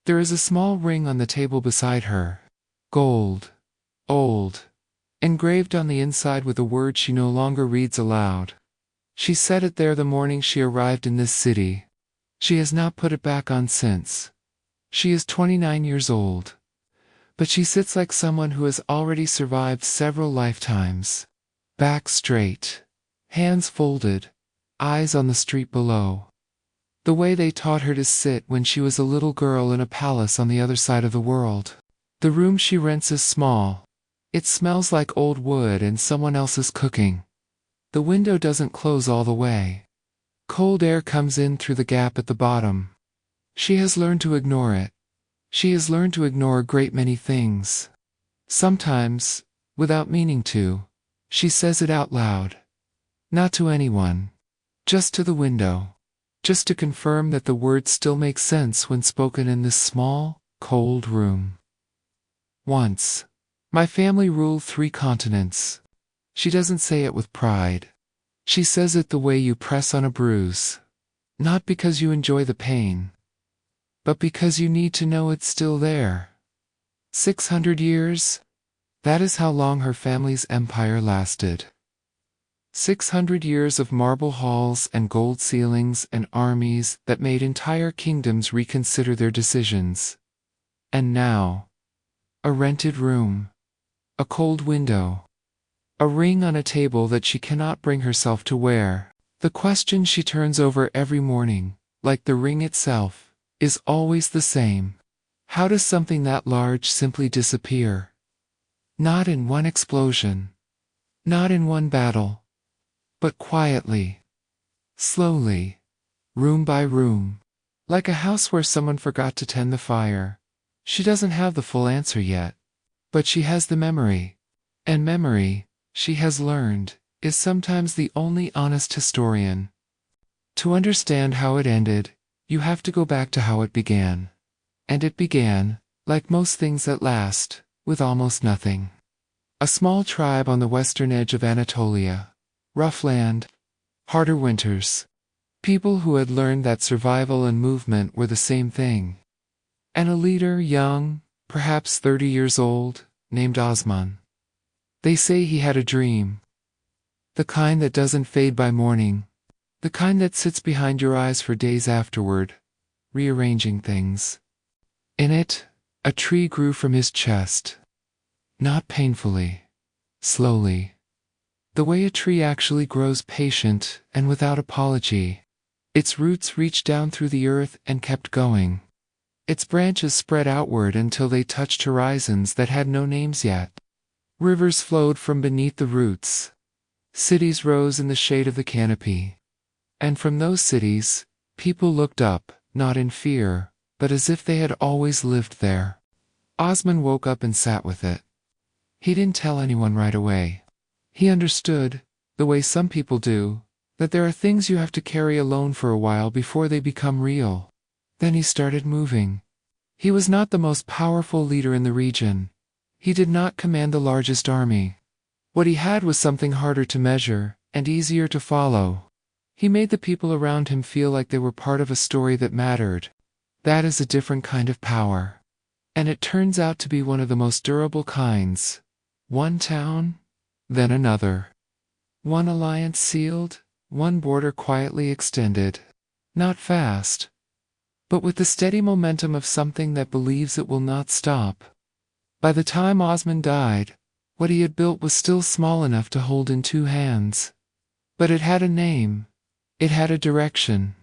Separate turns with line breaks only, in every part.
There is a small ring on the table beside her. Gold. Old. Engraved on the inside with a word she no longer reads aloud. She set it there the morning she arrived in this city. She has not put it back on since. She is 29 years old. But she sits like someone who has already survived several lifetimes. Back straight. Hands folded. Eyes on the street below. The way they taught her to sit when she was a little girl in a palace on the other side of the world. The room she rents is small. It smells like old wood and someone else's cooking. The window doesn't close all the way. Cold air comes in through the gap at the bottom. She has learned to ignore it. She has learned to ignore a great many things. Sometimes, without meaning to, she says it out loud. Not to anyone. Just to the window. Just to confirm that the words still make sense when spoken in this small, cold room. Once. My family ruled 3 continents. She doesn't say it with pride. She says it the way you press on a bruise. Not because you enjoy the pain, but because you need to know it's still there. 600 years? That is how long her family's empire lasted. 600 years of marble halls and gold ceilings and armies that made entire kingdoms reconsider their decisions. And now, a rented room. A cold window. A ring on a table that she cannot bring herself to wear. The question she turns over every morning, like the ring itself, is always the same. How does something that large simply disappear? Not in one explosion. Not in one battle. But quietly. Slowly. Room by room. Like a house where someone forgot to tend the fire. She doesn't have the full answer yet. But she has the memory. And memory, she has learned, is sometimes the only honest historian. To understand how it ended, you have to go back to how it began. And it began, like most things that last, with almost nothing. A small tribe on the western edge of Anatolia. Rough land. Harder winters. People who had learned that survival and movement were the same thing. And a leader, young, perhaps 30 years old, named Osman. They say he had a dream. The kind that doesn't fade by morning. The kind that sits behind your eyes for days afterward, rearranging things. In it, a tree grew from his chest. Not painfully. Slowly. The way a tree actually grows, patient and without apology. Its roots reached down through the earth and kept going. Its branches spread outward until they touched horizons that had no names yet. Rivers flowed from beneath the roots. Cities rose in the shade of the canopy. And from those cities, people looked up, not in fear, but as if they had always lived there. Osman woke up and sat with it. He didn't tell anyone right away. He understood, the way some people do, that there are things you have to carry alone for a while before they become real. Then he started moving. He was not the most powerful leader in the region. He did not command the largest army. What he had was something harder to measure, and easier to follow. He made the people around him feel like they were part of a story that mattered. That is a different kind of power. And it turns out to be one of the most durable kinds. One town, then another. One alliance sealed, one border quietly extended. Not fast, but with the steady momentum of something that believes it will not stop. By the time Osman died, what he had built was still small enough to hold in 2 hands. But it had a name. It had a direction.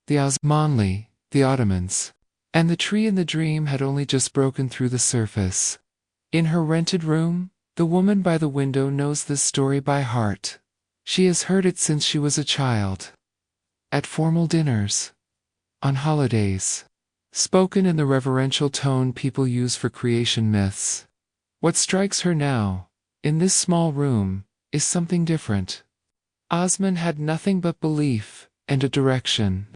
The Osmanli, the Ottomans. And the tree in the dream had only just broken through the surface. In her rented room, the woman by the window knows this story by heart. She has heard it since she was a child. At formal dinners. On holidays. Spoken in the reverential tone people use for creation myths. What strikes her now, in this small room, is something different. Osman had nothing but belief, and a direction.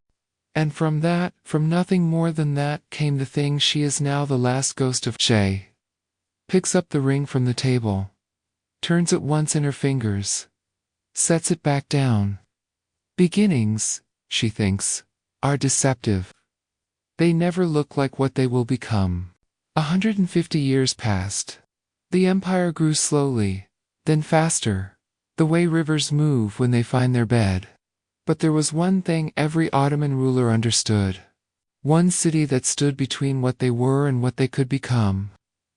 And from nothing more than that, came the thing she is now, the last ghost of Che. Picks up the ring from the table. Turns it once in her fingers. Sets it back down. Beginnings, she thinks, are deceptive. They never look like what they will become. 150 years passed. The empire grew slowly, then faster, the way rivers move when they find their bed. But there was one thing every Ottoman ruler understood. One city that stood between what they were and what they could become.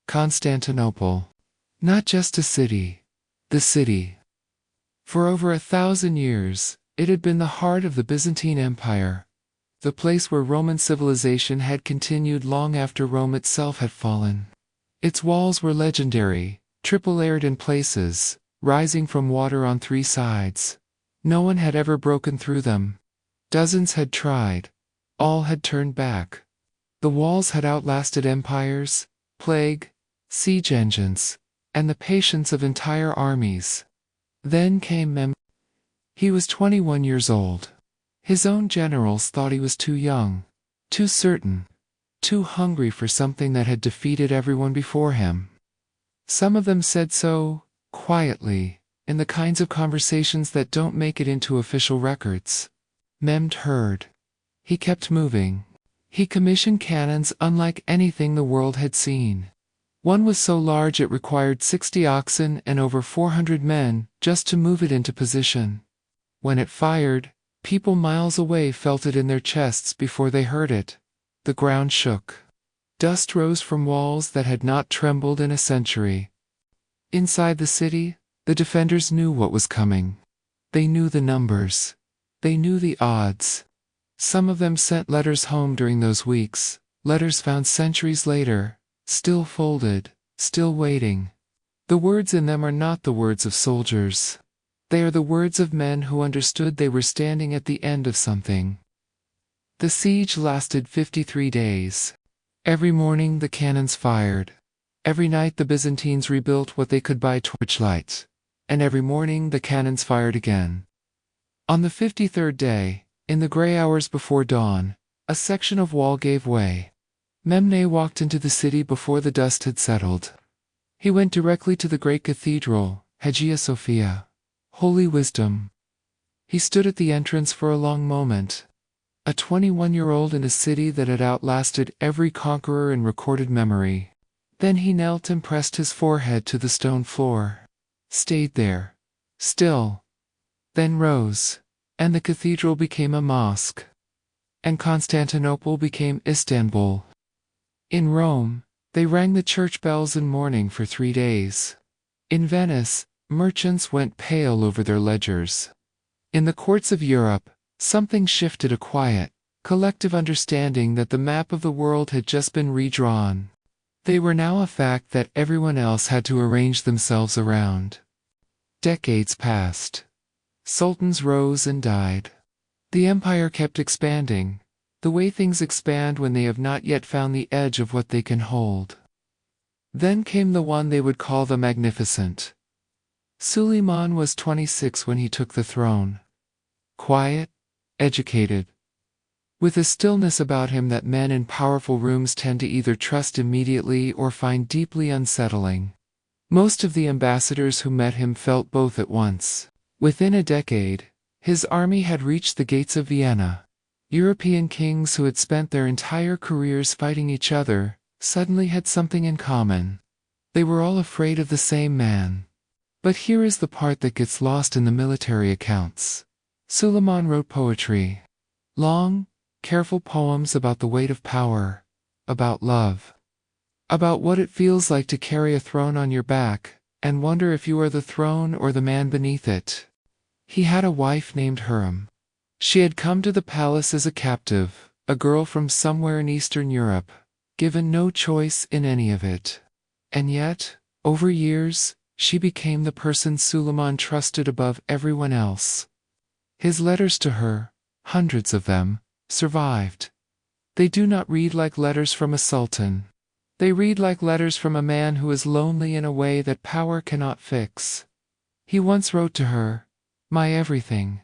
Constantinople. Not just a city. The city. For over 1,000 years, it had been the heart of the Byzantine Empire. The place where Roman civilization had continued long after Rome itself had fallen. Its walls were legendary, triple-layered in places, rising from water on 3 sides. No one had ever broken through them. Dozens had tried. All had turned back. The walls had outlasted empires, plague, siege engines, and the patience of entire armies. Then came Mem. He was 21 years old. His own generals thought he was too young, too certain, too hungry for something that had defeated everyone before him. Some of them said so, quietly, in the kinds of conversations that don't make it into official records. Mehmed heard. He kept moving. He commissioned cannons unlike anything the world had seen. One was so large it required 60 oxen and over 400 men just to move it into position. When it fired, people miles away felt it in their chests before they heard it. The ground shook. Dust rose from walls that had not trembled in a century. Inside the city, the defenders knew what was coming. They knew the numbers. They knew the odds. Some of them sent letters home during those weeks, letters found centuries later, still folded, still waiting. The words in them are not the words of soldiers. They are the words of men who understood they were standing at the end of something. The siege lasted 53 days. Every morning the cannons fired. Every night the Byzantines rebuilt what they could by torchlight. And every morning the cannons fired again. On the 53rd day, in the gray hours before dawn, a section of wall gave way. Memne walked into the city before the dust had settled. He went directly to the great cathedral, Hagia Sophia. Holy wisdom. He stood at the entrance for a long moment. A 21-year-old in a city that had outlasted every conqueror in recorded memory. Then he knelt and pressed his forehead to the stone floor. Stayed there. Still. Then rose. And the cathedral became a mosque. And Constantinople became Istanbul. In Rome, they rang the church bells in mourning for 3 days. In Venice, merchants went pale over their ledgers. In the courts of Europe, something shifted, a quiet, collective understanding that the map of the world had just been redrawn. They were now a fact that everyone else had to arrange themselves around. Decades passed. Sultans rose and died. The empire kept expanding, the way things expand when they have not yet found the edge of what they can hold. Then came the one they would call the Magnificent. Suleiman was 26 when he took the throne. Quiet, educated, with a stillness about him that men in powerful rooms tend to either trust immediately or find deeply unsettling. Most of the ambassadors who met him felt both at once. Within a decade, his army had reached the gates of Vienna. European kings who had spent their entire careers fighting each other suddenly had something in common. They were all afraid of the same man. But here is the part that gets lost in the military accounts. Suleiman wrote poetry. Long, careful poems about the weight of power, about love, about what it feels like to carry a throne on your back, and wonder if you are the throne or the man beneath it. He had a wife named Hurrem. She had come to the palace as a captive, a girl from somewhere in Eastern Europe, given no choice in any of it. And yet, over years, she became the person Suleiman trusted above everyone else. His letters to her, hundreds of them, survived. They do not read like letters from a sultan. They read like letters from a man who is lonely in a way that power cannot fix. He once wrote to her, "My everything,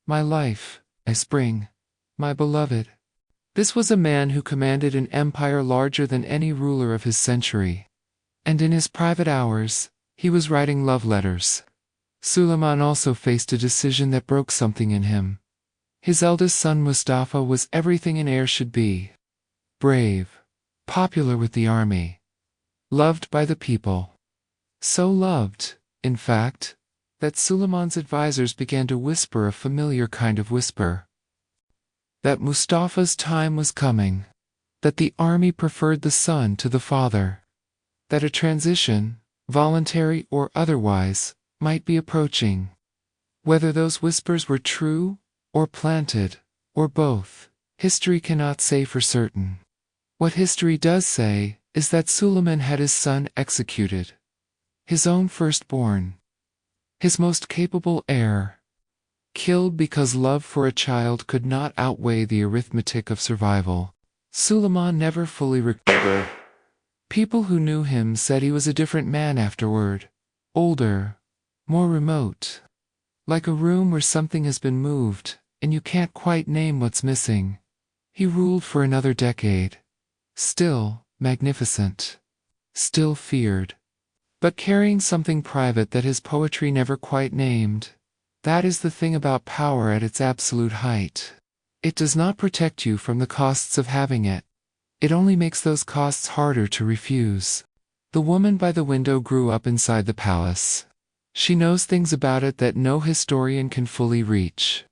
my life, my spring, my beloved." This was a man who commanded an empire larger than any ruler of his century. And in his private hours, he was writing love letters. Suleiman also faced a decision that broke something in him. His eldest son Mustafa was everything an heir should be. brave, popular with the army, loved by the people. So loved, in fact, that Suleiman's advisors began to whisper a familiar kind of whisper. That Mustafa's time was coming. That the army preferred the son to the father. That a transition, voluntary or otherwise, might be approaching. Whether those whispers were true, or planted, or both, history cannot say for certain. What history does say is that Suleiman had his son executed. His own firstborn. His most capable heir. Killed because love for a child could not outweigh the arithmetic of survival. Suleiman never fully recovered. People who knew him said he was a different man afterward. Older. More remote. Like a room where something has been moved, and you can't quite name what's missing. He ruled for another decade. Still magnificent. Still feared. But carrying something private that his poetry never quite named. That is the thing about power at its absolute height. It does not protect you from the costs of having it. It only makes those costs harder to refuse. The woman by the window grew up inside the palace. She knows things about it that no historian can fully reach.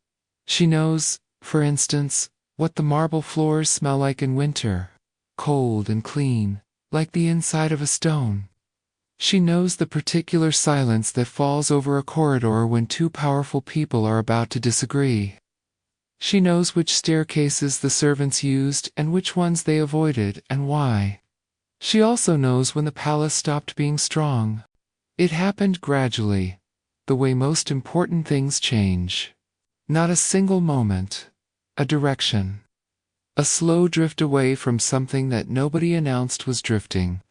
She knows, for instance, what the marble floors smell like in winter. Cold and clean, like the inside of a stone. She knows the particular silence that falls over a corridor when two powerful people are about to disagree. She knows which staircases the servants used and which ones they avoided and why. She also knows when the palace stopped being strong. It happened gradually, the way most important things change. Not a single moment. A direction. A slow drift away from something that nobody announced was drifting.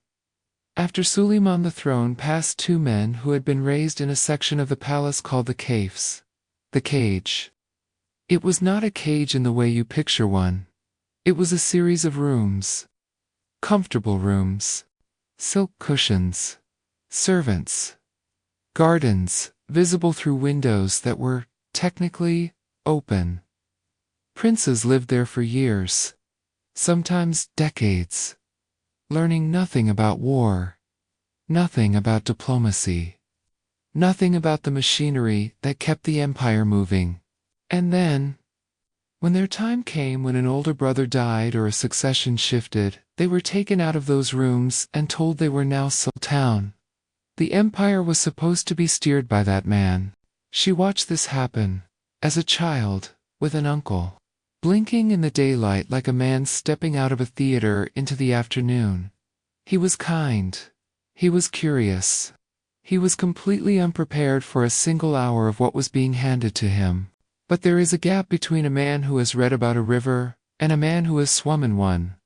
After Suleiman the throne passed two men who had been raised in a section of the palace called the caves. The cage. It was not a cage in the way you picture one. It was a series of rooms. Comfortable rooms. Silk cushions. Servants. Gardens, visible through windows that were, technically, open. Princes lived there for years. Sometimes decades. Learning nothing about war. Nothing about diplomacy. Nothing about the machinery that kept the empire moving. And then, when their time came when an older brother died or a succession shifted, they were taken out of those rooms and told they were now Sultan. The empire was supposed to be steered by that man. She watched this happen, as a child, with an uncle. Blinking in the daylight like a man stepping out of a theater into the afternoon. He was kind. He was curious. He was completely unprepared for a single hour of what was being handed to him. But there is a gap between a man who has read about a river and a man who has swum in one.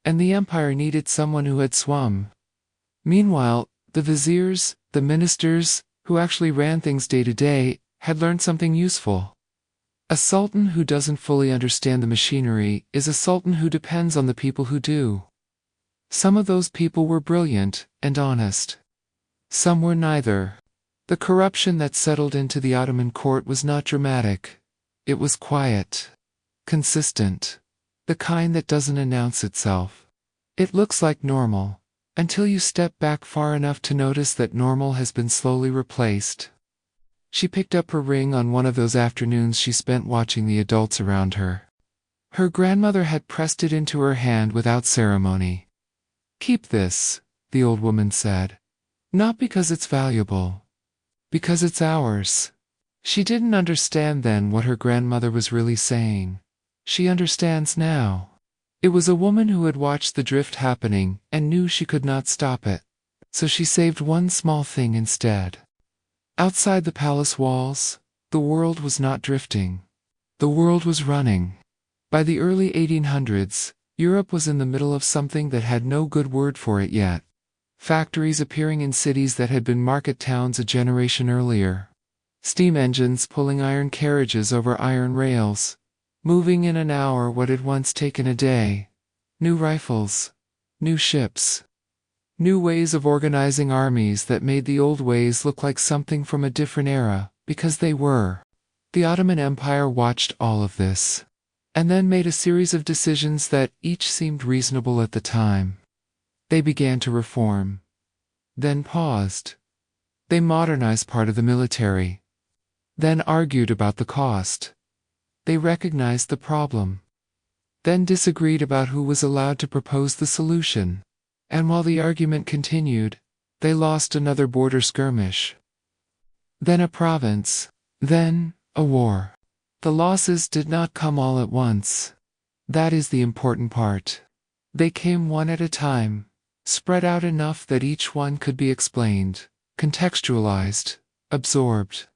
And the empire needed someone who had swum. Meanwhile, the viziers, the ministers, who actually ran things day to day, had learned something useful. A sultan who doesn't fully understand the machinery is a sultan who depends on the people who do. Some of those people were brilliant and honest. Some were neither. The corruption that settled into the Ottoman court was not dramatic. It was quiet. Consistent. The kind that doesn't announce itself. It looks like normal, until you step back far enough to notice that normal has been slowly replaced. She picked up her ring on one of those afternoons she spent watching the adults around her. Her grandmother had pressed it into her hand without ceremony. "Keep this," the old woman said. "Not because it's valuable. Because it's ours." She didn't understand then what her grandmother was really saying. She understands now. It was a woman who had watched the drift happening and knew she could not stop it. So she saved one small thing instead. Outside the palace walls, the world was not drifting. The world was running. By the early 1800s, Europe was in the middle of something that had no good word for it yet. Factories appearing in cities that had been market towns a generation earlier. Steam engines pulling iron carriages over iron rails. Moving in an hour what had once taken a day. New rifles. New ships. New ways of organizing armies that made the old ways look like something from a different era, because they were. The Ottoman Empire watched all of this. and then made a series of decisions that each seemed reasonable at the time. They began to reform, then paused. They modernized part of the military, then argued about the cost. They recognized the problem, then disagreed about who was allowed to propose the solution. And while the argument continued, they lost another border skirmish, then a province, then a war. The losses did not come all at once. That is the important part. They came one at a time, spread out enough that each one could be explained, contextualized, absorbed.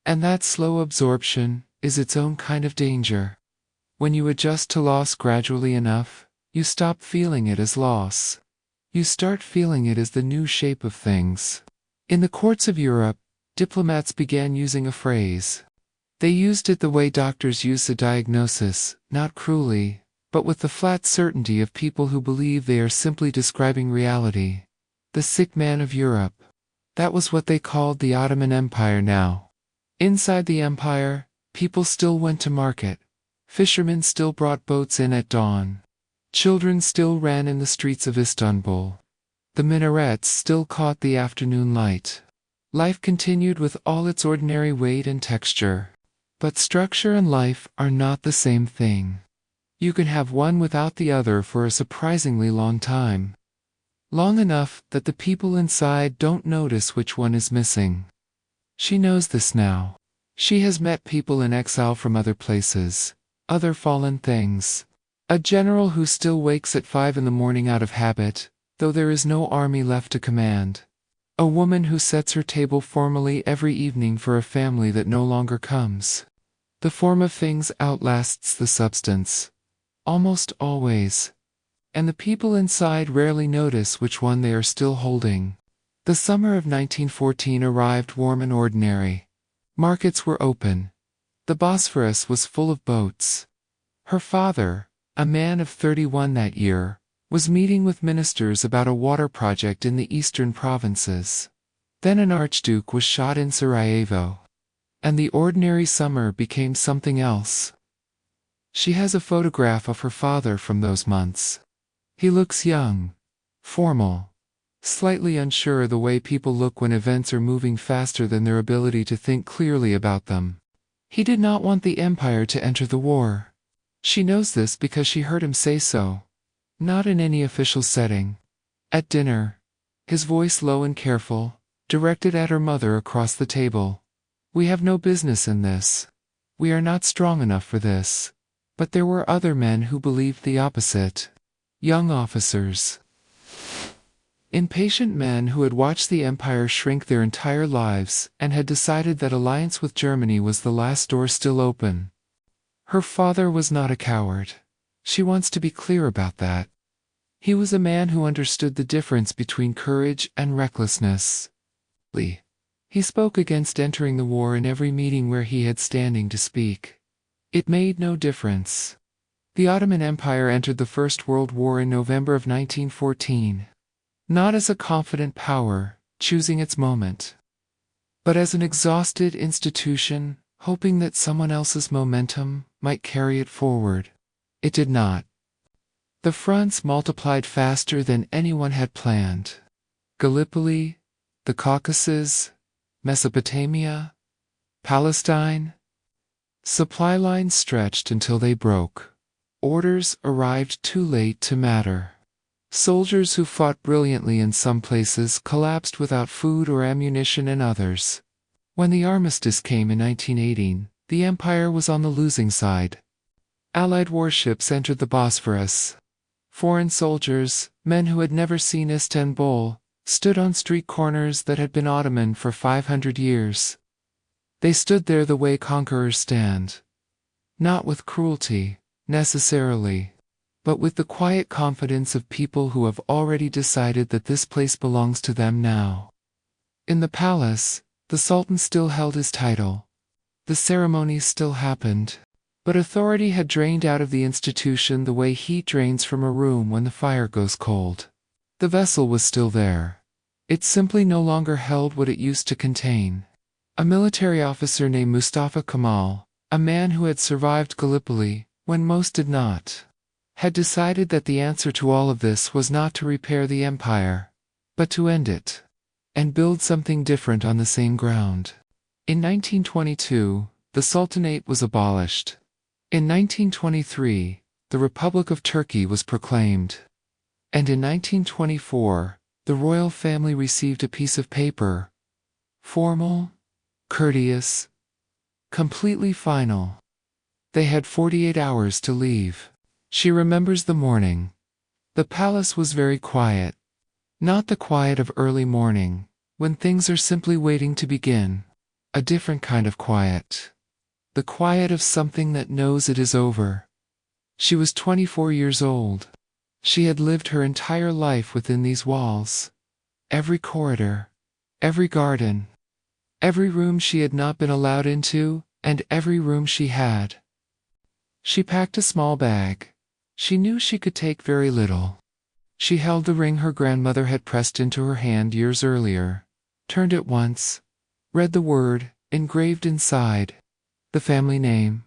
And that slow absorption is its own kind of danger. When you adjust to loss gradually enough, you stop feeling it as loss. You start feeling it as the new shape of things. In the courts of Europe, diplomats began using a phrase. They used it the way doctors use a diagnosis, not cruelly, but with the flat certainty of people who believe they are simply describing reality. The sick man of Europe. That was what they called the Ottoman Empire now. Inside the empire, people still went to market. Fishermen still brought boats in at dawn. Children still ran in the streets of Istanbul. The minarets still caught the afternoon light. Life continued with all its ordinary weight and texture. But structure and life are not the same thing. You can have one without the other for a surprisingly long time. Long enough that the people inside don't notice which one is missing. She knows this now. She has met people in exile from other places, other fallen things. A general who still wakes at 5 in the morning out of habit, though there is no army left to command. A woman who sets her table formally every evening for a family that no longer comes. The form of things outlasts the substance. Almost always. And the people inside rarely notice which one they are still holding. The summer of 1914 arrived warm and ordinary. Markets were open. The Bosphorus was full of boats. Her father, a man of 31 that year, was meeting with ministers about a water project in the eastern provinces. Then an archduke was shot in Sarajevo. And the ordinary summer became something else. She has a photograph of her father from those months. He looks young, formal, slightly unsure the way people look when events are moving faster than their ability to think clearly about them. He did not want the empire to enter the war. She knows this because she heard him say so. Not in any official setting. At dinner, his voice low and careful, directed at her mother across the table. We have no business in this. We are not strong enough for this. But there were other men who believed the opposite. Young officers. Impatient men who had watched the empire shrink their entire lives and had decided that alliance with Germany was the last door still open. Her father was not a coward. She wants to be clear about that. He was a man who understood the difference between courage and recklessness. He spoke against entering the war in every meeting where he had standing to speak. It made no difference. The Ottoman Empire entered the First World War in November of 1914. Not as a confident power, choosing its moment, but as an exhausted institution, hoping that someone else's momentum might carry it forward. It did not. The fronts multiplied faster than anyone had planned. Gallipoli, the Caucasus, Mesopotamia, Palestine. Supply lines stretched until they broke. Orders arrived too late to matter. Soldiers who fought brilliantly in some places collapsed without food or ammunition in others. When the armistice came in 1918, the empire was on the losing side. Allied warships entered the Bosphorus. Foreign soldiers, men who had never seen Istanbul, stood on street corners that had been Ottoman for 500 years. They stood there the way conquerors stand. Not with cruelty, necessarily, but with the quiet confidence of people who have already decided that this place belongs to them now. In the palace, the Sultan still held his title. The ceremonies still happened. But authority had drained out of the institution the way heat drains from a room when the fire goes cold. The vessel was still there. It simply no longer held what it used to contain. A military officer named Mustafa Kemal, a man who had survived Gallipoli, when most did not, had decided that the answer to all of this was not to repair the empire, but to end it, and build something different on the same ground. In 1922, the Sultanate was abolished. In 1923, the Republic of Turkey was proclaimed. And in 1924, the royal family received a piece of paper. Formal, courteous, completely final. They had 48 hours to leave. She remembers the morning. The palace was very quiet. Not the quiet of early morning, when things are simply waiting to begin. A different kind of quiet. The quiet of something that knows it is over. She was 24 years old. She had lived her entire life within these walls. Every corridor, every garden, every room she had not been allowed into, and every room she had. She packed a small bag. She knew she could take very little. She held the ring her grandmother had pressed into her hand years earlier, turned it once, read the word, engraved inside, the family name,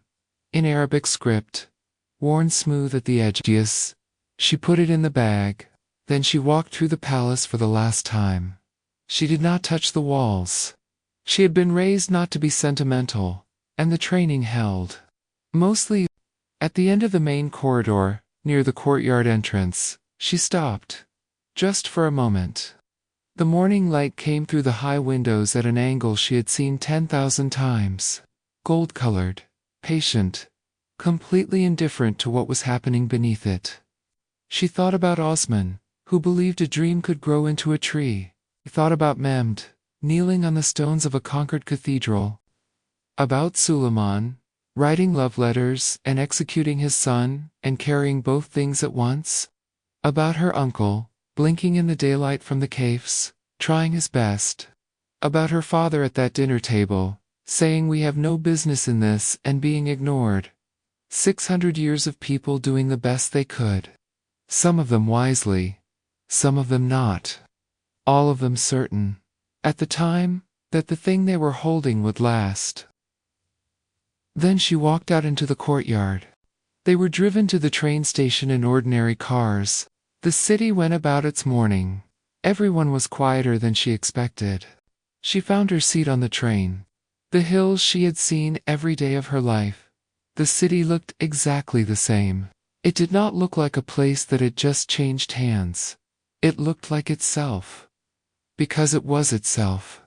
in Arabic script, worn smooth at the edges. She put it in the bag. Then she walked through the palace for the last time. She did not touch the walls. She had been raised not to be sentimental, and the training held. Mostly, at the end of the main corridor, near the courtyard entrance, she stopped. Just for a moment. The morning light came through the high windows at an angle she had seen 10,000 times. Gold-colored, patient, completely indifferent to what was happening beneath it. She thought about Osman, who believed a dream could grow into a tree. She thought about Mehmed, kneeling on the stones of a conquered cathedral. About Suleiman, writing love letters and executing his son, and carrying both things at once. About her uncle, blinking in the daylight from the caves, trying his best. About her father at that dinner table, saying we have no business in this and being ignored. 600 years of people doing the best they could. Some of them wisely, some of them not. All of them certain, at the time, that the thing they were holding would last. Then she walked out into the courtyard. They were driven to the train station in ordinary cars. The city went about its morning. Everyone was quieter than she expected. She found her seat on the train. The hills she had seen every day of her life. The city looked exactly the same. It did not look like a place that had just changed hands. It looked like itself. Because it was itself.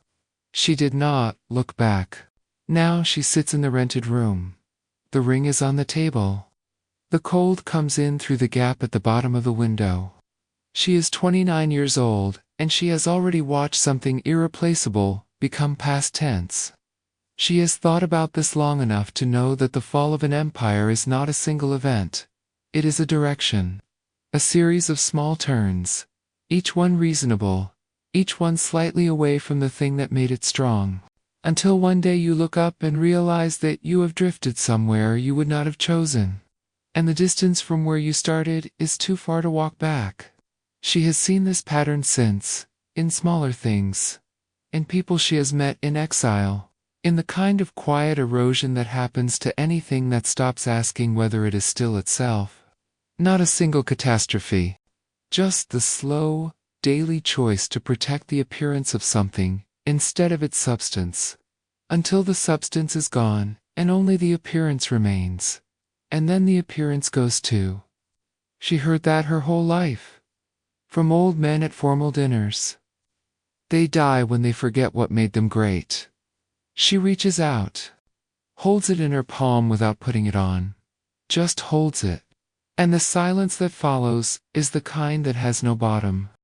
She did not look back. Now she sits in the rented room. The ring is on the table. The cold comes in through the gap at the bottom of the window. She is 29 years old, and she has already watched something irreplaceable become past tense. She has thought about this long enough to know that the fall of an empire is not a single event. It is a direction. A series of small turns. Each one reasonable. Each one slightly away from the thing that made it strong. Until one day you look up and realize that you have drifted somewhere you would not have chosen. And the distance from where you started is too far to walk back. She has seen this pattern since, in smaller things. In people she has met in exile. In the kind of quiet erosion that happens to anything that stops asking whether it is still itself. Not a single catastrophe. Just the slow, daily choice to protect the appearance of something, instead of its substance. Until the substance is gone, and only the appearance remains. And then the appearance goes too. She heard that her whole life. From old men at formal dinners. They die when they forget what made them great. She reaches out. Holds it in her palm without putting it on. Just holds it. And the silence that follows is the kind that has no bottom.